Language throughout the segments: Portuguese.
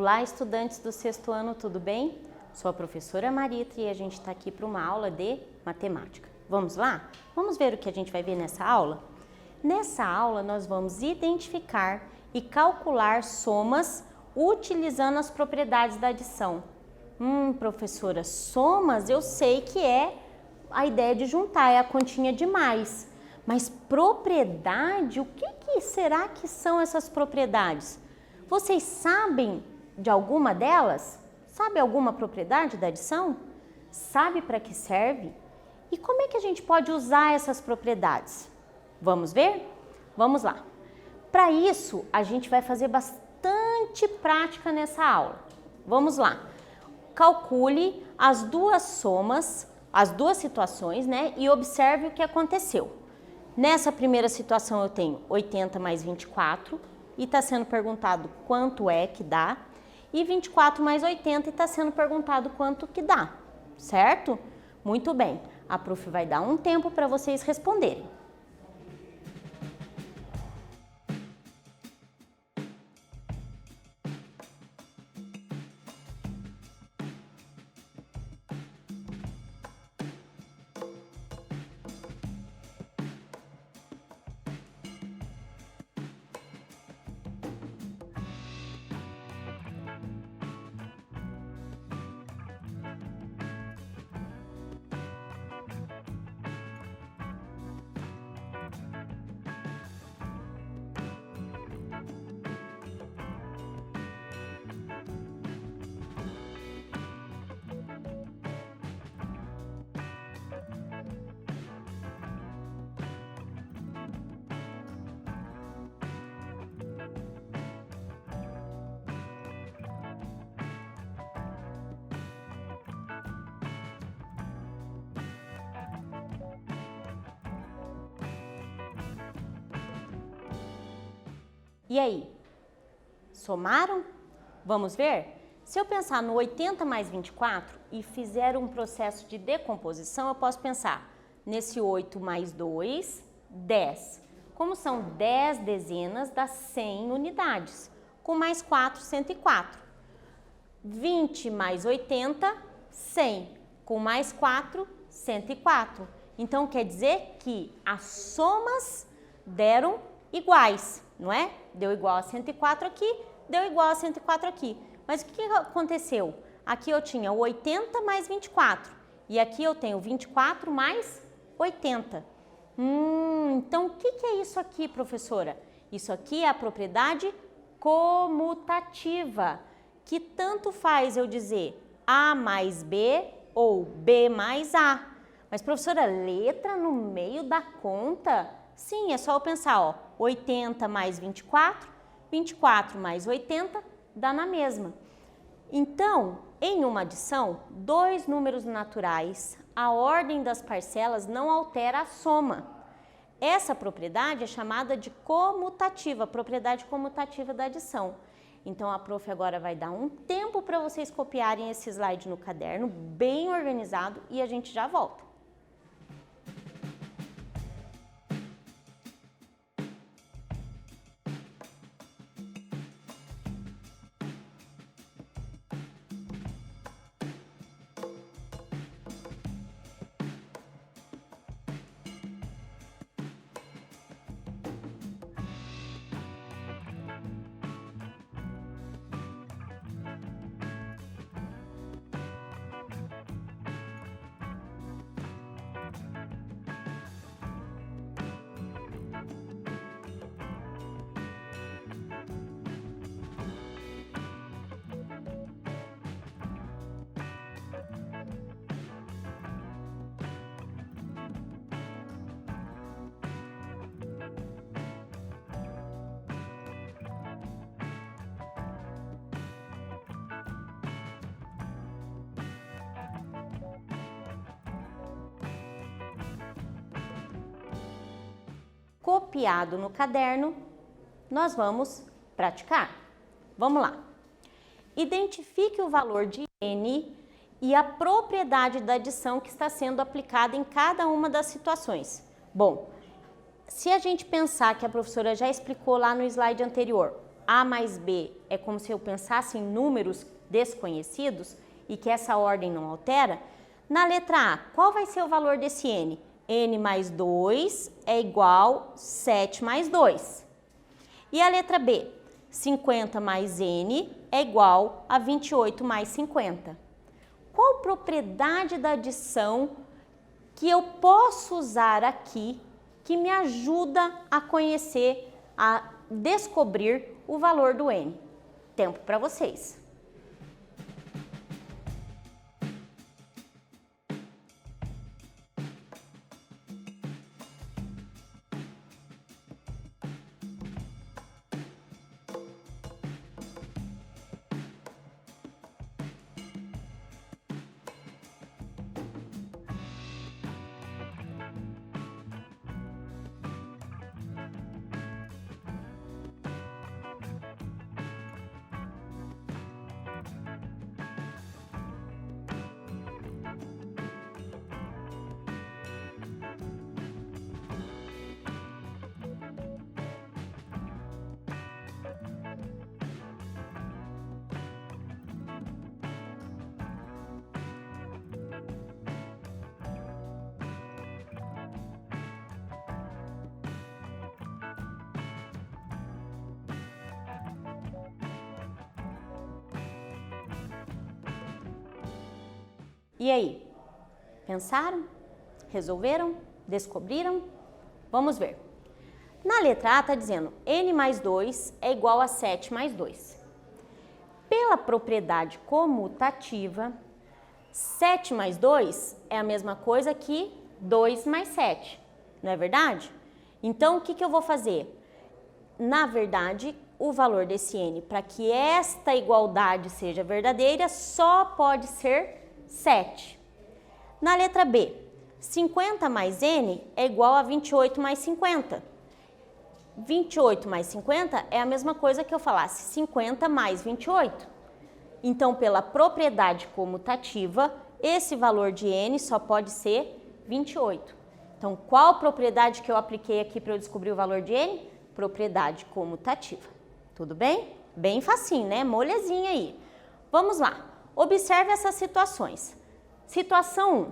Olá, estudantes do sexto ano, tudo bem? Sou a professora Marita e a gente está aqui para uma aula de matemática. Vamos lá? Vamos ver o que a gente vai ver nessa aula? Nessa aula, nós vamos identificar e calcular somas utilizando as propriedades da adição. Professora, somas eu sei que é a ideia de juntar, é a continha de mais. Mas propriedade, o que será que são essas propriedades? Vocês sabem de alguma delas? Sabe alguma propriedade da adição? Sabe para que serve? E como é que a gente pode usar essas propriedades? Vamos ver? Vamos lá. Para isso, a gente vai fazer bastante prática nessa aula. Vamos lá. Calcule as duas somas, as duas situações, né? E observe o que aconteceu. Nessa primeira situação eu tenho 80 mais 24 e está sendo perguntado quanto é que dá. E 24 mais 80 e está sendo perguntado quanto que dá, certo? Muito bem, a prof vai dar um tempo para vocês responderem. E aí, somaram? Vamos ver? Se eu pensar no 80 mais 24 e fizer um processo de decomposição, eu posso pensar nesse 8 mais 2, 10. Como são 10 dezenas, dá 100 unidades. Com mais 4, 104. 20 mais 80, 100. Com mais 4, 104. Então, quer dizer que as somas deram iguais, não é? Deu igual a 104 aqui, deu igual a 104 aqui. Mas o que aconteceu? Aqui eu tinha 80 mais 24 e aqui eu tenho 24 mais 80. Então o que é isso aqui, professora? Isso aqui é a propriedade comutativa, que tanto faz eu dizer A mais B ou B mais A. Mas, professora, letra no meio da conta? Sim, é só eu pensar, ó, 80 mais 24, 24 mais 80 dá na mesma. Então, em uma adição, dois números naturais, a ordem das parcelas não altera a soma. Essa propriedade é chamada de comutativa, propriedade comutativa da adição. Então, a prof agora vai dar um tempo para vocês copiarem esse slide no caderno, bem organizado, e a gente já volta. Copiado no caderno, nós vamos praticar. Vamos lá. Identifique o valor de N e a propriedade da adição que está sendo aplicada em cada uma das situações. Bom, se a gente pensar que a professora já explicou lá no slide anterior, A mais B é como se eu pensasse em números desconhecidos e que essa ordem não altera, na letra A, qual vai ser o valor desse N? N mais 2 é igual a 7 mais 2. E a letra B? 50 mais N é igual a 28 mais 50. Qual propriedade da adição que eu posso usar aqui que me ajuda a conhecer, a descobrir o valor do N? Tempo para vocês. E aí? Pensaram? Resolveram? Descobriram? Vamos ver. Na letra A está dizendo N mais 2 é igual a 7 mais 2. Pela propriedade comutativa, 7 mais 2 é a mesma coisa que 2 mais 7, não é verdade? Então, o que eu vou fazer? Na verdade, o valor desse N, para que esta igualdade seja verdadeira, só pode ser 7. Na letra B, 50 mais N é igual a 28 mais 50. 28 mais 50 é a mesma coisa que eu falasse 50 mais 28. Então, pela propriedade comutativa, esse valor de N só pode ser 28. Então, qual propriedade que eu apliquei aqui para eu descobrir o valor de N? Propriedade comutativa. Tudo bem? Bem facinho, né? Molezinha aí. Vamos lá. Observe essas situações. Situação 1.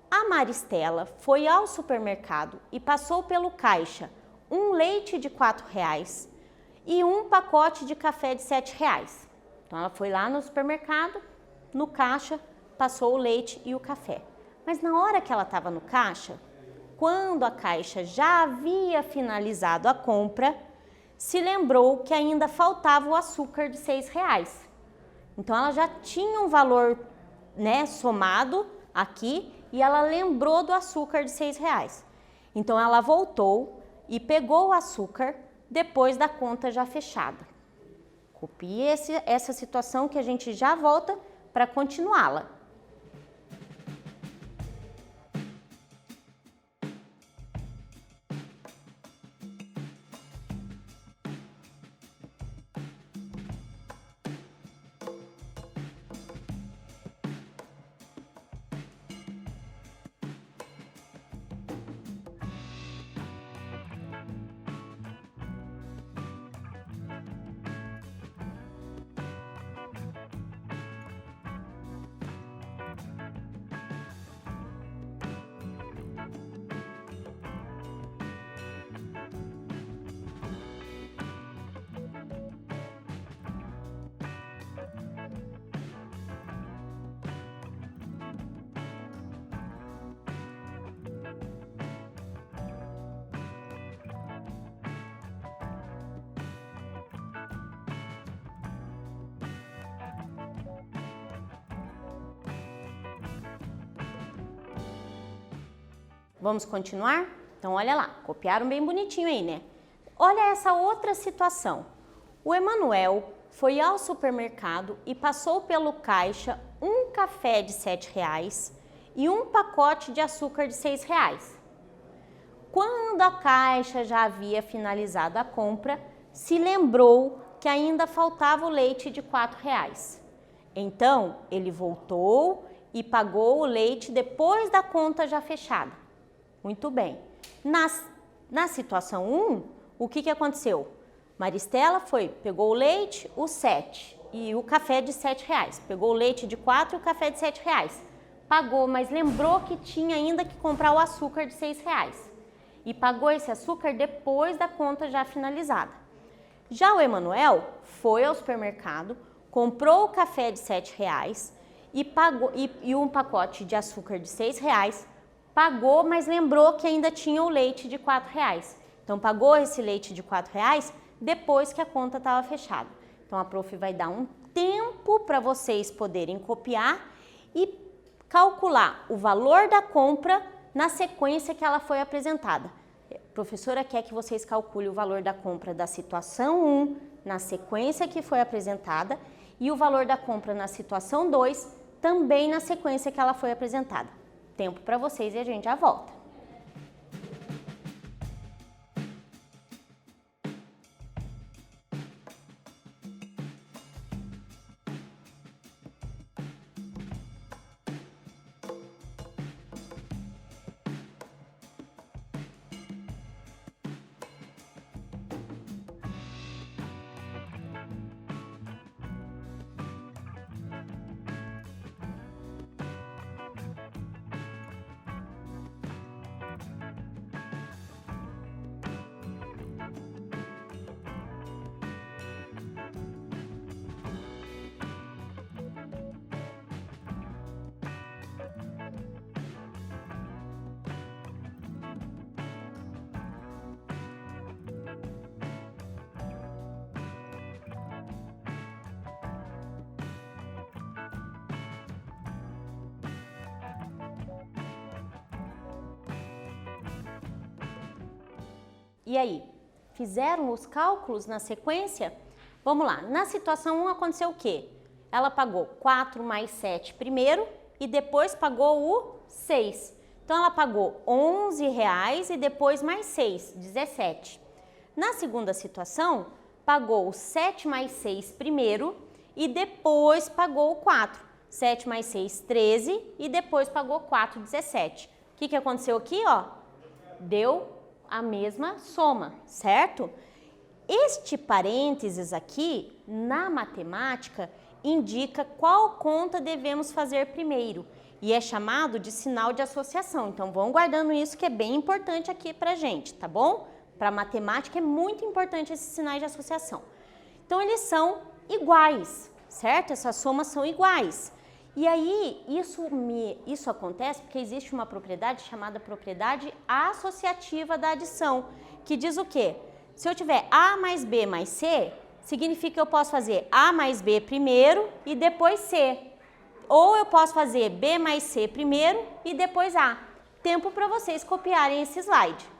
A Maristela foi ao supermercado e passou pelo caixa um leite de R$4 e um pacote de café de R$7. Então, ela foi lá no supermercado, no caixa, passou o leite e o café. Mas na hora que ela estava no caixa, quando a caixa já havia finalizado a compra, se lembrou que ainda faltava o açúcar de R$6. Então, ela já tinha um valor, né, somado aqui e ela lembrou do açúcar de R$6. Então, ela voltou e pegou o açúcar depois da conta já fechada. Copie essa situação que a gente já volta para continuá-la. Vamos continuar? Então, olha lá, copiaram bem bonitinho aí, né? Olha essa outra situação. O Emanuel foi ao supermercado e passou pelo caixa um café de R$7 e um pacote de açúcar de R$6. Quando a caixa já havia finalizado a compra, se lembrou que ainda faltava o leite de R$4. Então, ele voltou e pagou o leite depois da conta já fechada. Muito bem. Na situação 1, o que aconteceu? Maristela pegou o leite, o 7 e o café de R$7. Pegou o leite de 4 e o café de R$7. Pagou, mas lembrou que tinha ainda que comprar o açúcar de R$6. E pagou esse açúcar depois da conta já finalizada. Já o Emanuel foi ao supermercado, comprou o café de R$7 e pagou e um pacote de açúcar de R$6, pagou, mas lembrou que ainda tinha o leite de R$4. Então pagou esse leite de R$4 depois que a conta estava fechada. Então a prof vai dar um tempo para vocês poderem copiar e calcular o valor da compra na sequência que ela foi apresentada. A professora quer que vocês calculem o valor da compra da situação 1 na sequência que foi apresentada e o valor da compra na situação 2 também na sequência que ela foi apresentada. Tempo para vocês e a gente já volta. E aí, fizeram os cálculos na sequência? Vamos lá, na situação 1 aconteceu o quê? Ela pagou 4 mais 7 primeiro e depois pagou o 6. Então ela pagou R$11 e depois mais 6, 17. Na segunda situação, pagou o 7 mais 6 primeiro e depois pagou o 4. 7 mais 6, 13 e depois pagou 4, 17. O que aconteceu aqui, ó? Deu a mesma soma, certo? Este parênteses aqui, na matemática, indica qual conta devemos fazer primeiro e é chamado de sinal de associação. Então, vão guardando isso que é bem importante aqui pra gente, tá bom? Para matemática é muito importante esses sinais de associação. Então, eles são iguais, certo? Essas somas são iguais. E aí, isso acontece porque existe uma propriedade chamada propriedade associativa da adição, que diz o quê? Se eu tiver A mais B mais C, significa que eu posso fazer A mais B primeiro e depois C. Ou eu posso fazer B mais C primeiro e depois A. Tempo para vocês copiarem esse slide.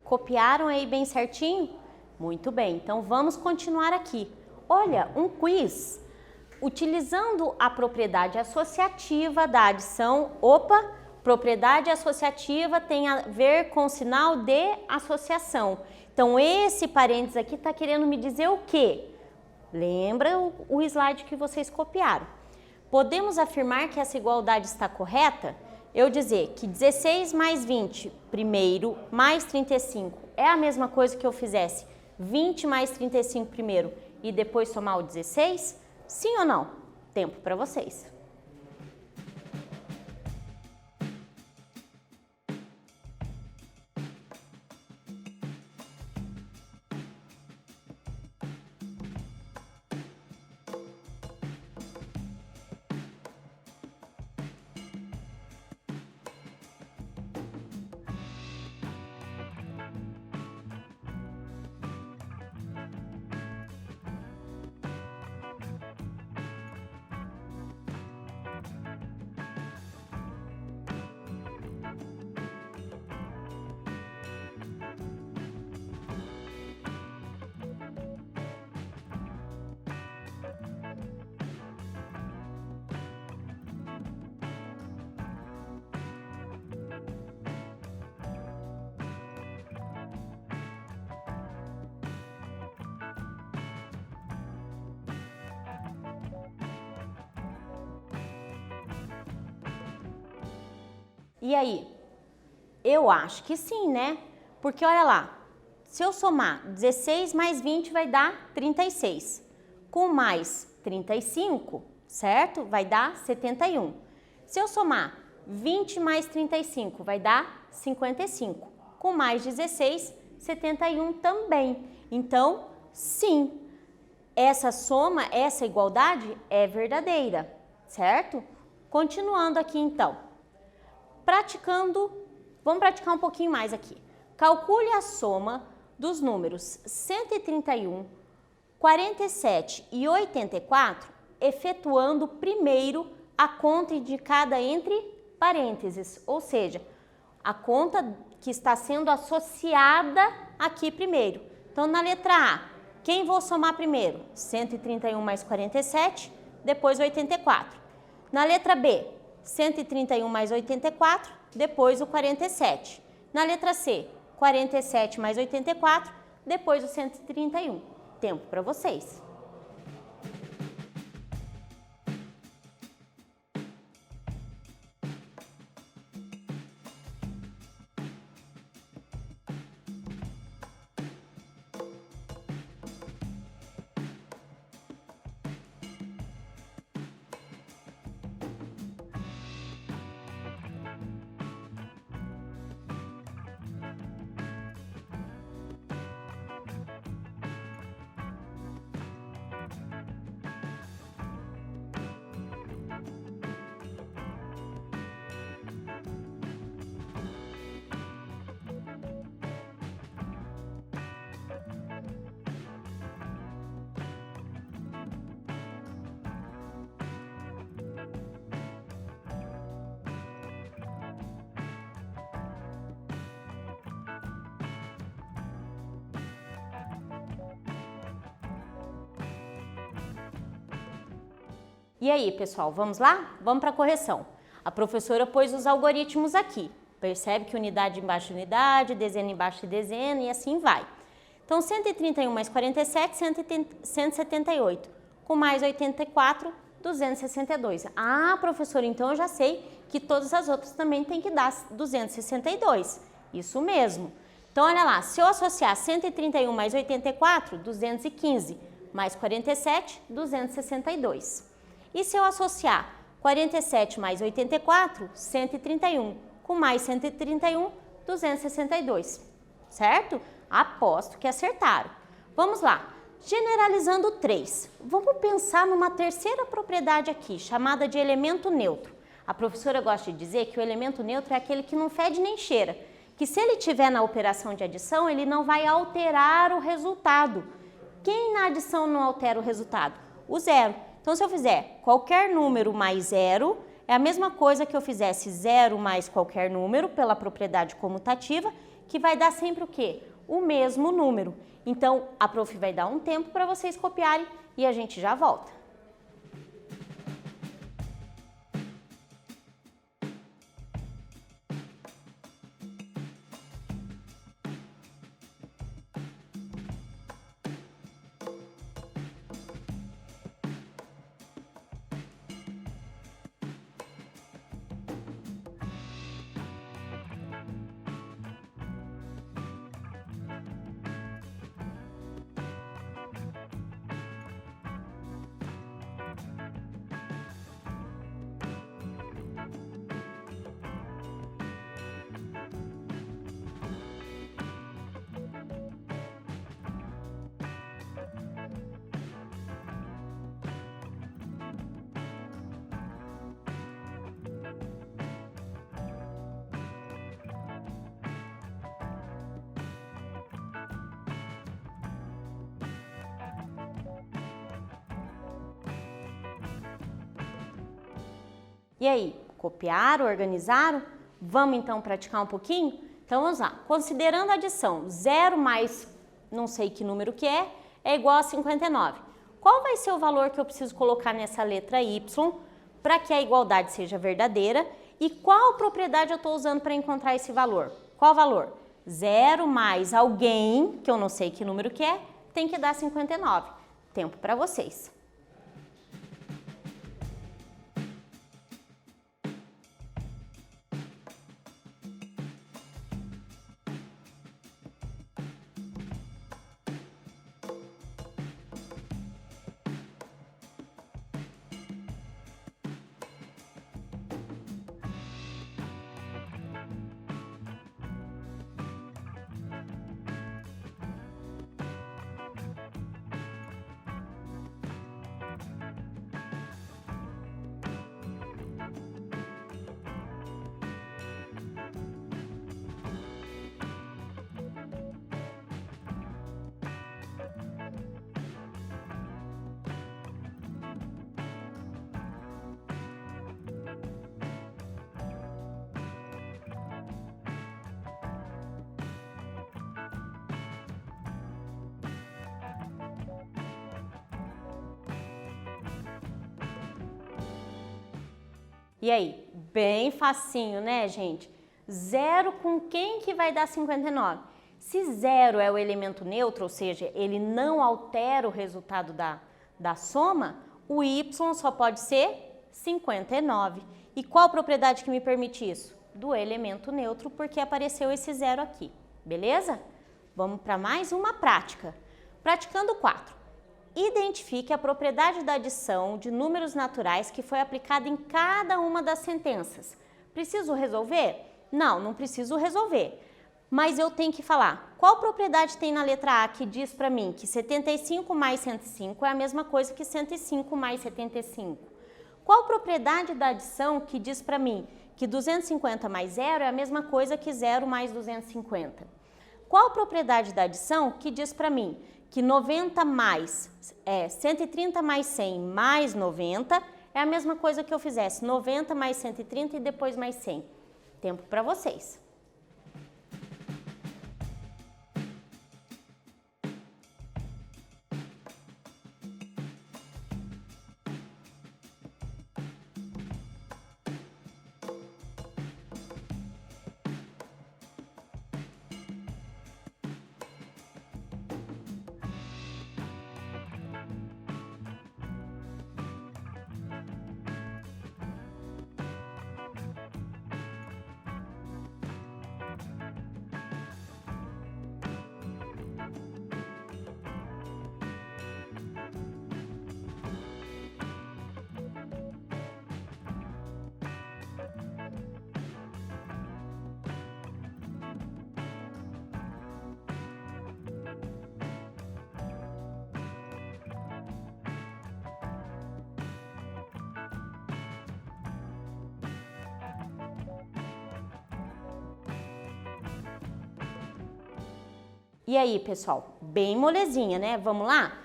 Copiaram aí bem certinho? Muito bem, então vamos continuar aqui. Olha, um quiz. Utilizando a propriedade associativa da adição, propriedade associativa tem a ver com o sinal de associação. Então, esse parênteses aqui está querendo me dizer o quê? Lembra o slide que vocês copiaram. Podemos afirmar que essa igualdade está correta? Eu dizer que 16 mais 20 primeiro mais 35 é a mesma coisa que eu fizesse 20 mais 35 primeiro e depois somar o 16? Sim ou não? Tempo para vocês. E aí? Eu acho que sim, né? Porque olha lá, se eu somar 16 mais 20 vai dar 36. Com mais 35, certo? Vai dar 71. Se eu somar 20 mais 35 vai dar 55. Com mais 16, 71 também. Então, sim, essa soma, essa igualdade é verdadeira, certo? Continuando aqui então. Vamos praticar um pouquinho mais aqui. Calcule a soma dos números 131, 47 e 84, efetuando primeiro a conta indicada entre parênteses, ou seja, a conta que está sendo associada aqui primeiro. Então, na letra A, quem vou somar primeiro? 131 mais 47, depois 84. Na letra B, 131 mais 84, depois o 47. Na letra C, 47 mais 84, depois o 131. Tempo para vocês. E aí, pessoal, vamos lá? Vamos para a correção. A professora pôs os algoritmos aqui. Percebe que unidade embaixo de unidade, dezena embaixo de dezena e assim vai. Então, 131 mais 47, 178. Com mais 84, 262. Ah, professora, então eu já sei que todas as outras também têm que dar 262. Isso mesmo. Então, olha lá, se eu associar 131 mais 84, 215, mais 47, 262. E se eu associar 47 mais 84, 131, com mais 131, 262, certo? Aposto que acertaram. Vamos lá, generalizando 3. Vamos pensar numa terceira propriedade aqui, chamada de elemento neutro. A professora gosta de dizer que o elemento neutro é aquele que não fede nem cheira, que se ele estiver na operação de adição, ele não vai alterar o resultado. Quem na adição não altera o resultado? O zero. Então, se eu fizer qualquer número mais zero, é a mesma coisa que eu fizesse zero mais qualquer número, pela propriedade comutativa, que vai dar sempre o quê? O mesmo número. Então, a prof vai dar um tempo para vocês copiarem e a gente já volta. E aí, copiaram, organizaram? Vamos então praticar um pouquinho? Então vamos lá. Considerando a adição 0 mais não sei que número que é igual a 59. Qual vai ser o valor que eu preciso colocar nessa letra Y para que a igualdade seja verdadeira? E qual propriedade eu estou usando para encontrar esse valor? Qual valor? 0 mais alguém, que eu não sei que número que é, tem que dar 59. Tempo para vocês. E aí? Bem facinho, né, gente? 0 com quem que vai dar 59? Se 0 é o elemento neutro, ou seja, ele não altera o resultado da soma, o y só pode ser 59. E qual propriedade que me permite isso? Do elemento neutro, porque apareceu esse 0 aqui, beleza? Vamos para mais uma prática. Praticando 4. Identifique a propriedade da adição de números naturais que foi aplicada em cada uma das sentenças. Preciso resolver? Não, não preciso resolver. Mas eu tenho que falar, qual propriedade tem na letra A que diz para mim que 75 mais 105 é a mesma coisa que 105 mais 75? Qual propriedade da adição que diz para mim que 250 mais 0 é a mesma coisa que 0 mais 250? Qual propriedade da adição que diz para mim que 90 mais 130 mais 100 mais 90 é a mesma coisa que eu fizesse 90 mais 130 e depois mais 100? Tempo para vocês. E aí, pessoal, bem molezinha, né? Vamos lá?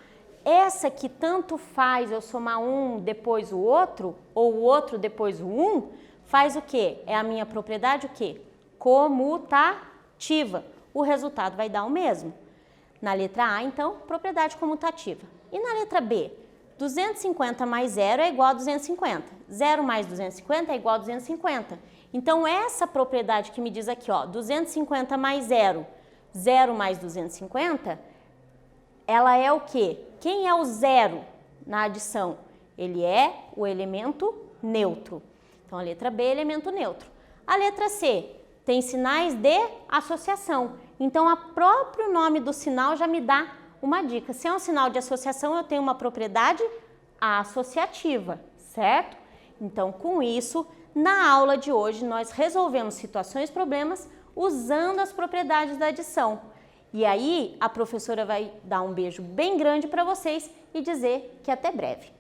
Essa que tanto faz eu somar um depois o outro, ou o outro depois o um, faz o quê? É a minha propriedade o quê? Comutativa. O resultado vai dar o mesmo. Na letra A, então, propriedade comutativa. E na letra B? 250 mais 0 é igual a 250. 0 mais 250 é igual a 250. Então, essa propriedade que me diz aqui, ó, 250 mais 0, 0 mais 250, ela é o quê? Quem é o 0 na adição? Ele é o elemento neutro. Então, a letra B é elemento neutro. A letra C tem sinais de associação. Então, o próprio nome do sinal já me dá uma dica. Se é um sinal de associação, eu tenho uma propriedade associativa, certo? Então, com isso, na aula de hoje, nós resolvemos situações, problemas, usando as propriedades da adição. E aí, a professora vai dar um beijo bem grande para vocês e dizer que até breve.